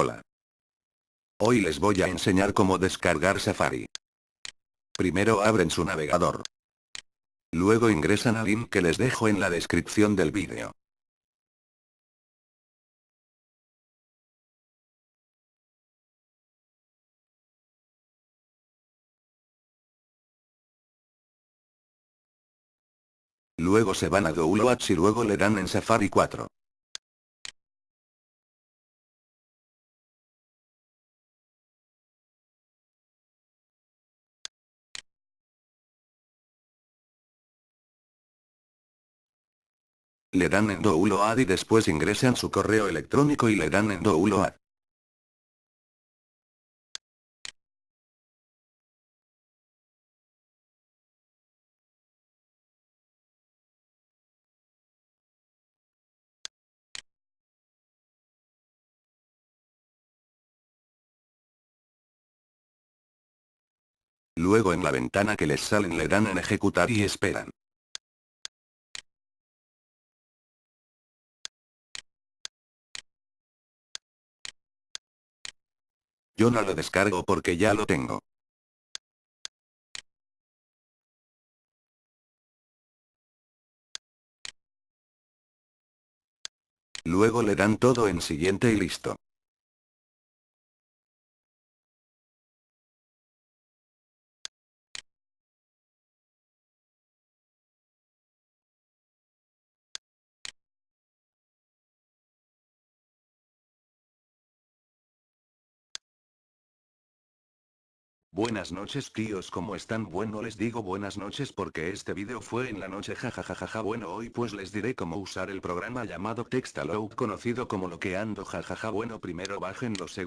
Hola. Hoy les voy a enseñar cómo descargar Safari. Primero abren su navegador. Luego ingresan al link que les dejo en la descripción del vídeo. Luego se van a Downloads y luego le dan en Safari 4. Le dan en Download y después ingresan su correo electrónico y le dan en Download. Luego en la ventana que les salen le dan en ejecutar y esperan. Yo no lo descargo porque ya lo tengo. Luego le dan todo en siguiente y listo. Buenas noches tíos, ¿cómo están? Bueno, les digo buenas noches porque este video fue en la noche, jajajaja. Bueno, hoy pues les diré cómo usar el programa llamado Textaload, conocido como Loqueando, jajaja. Bueno, primero bajen los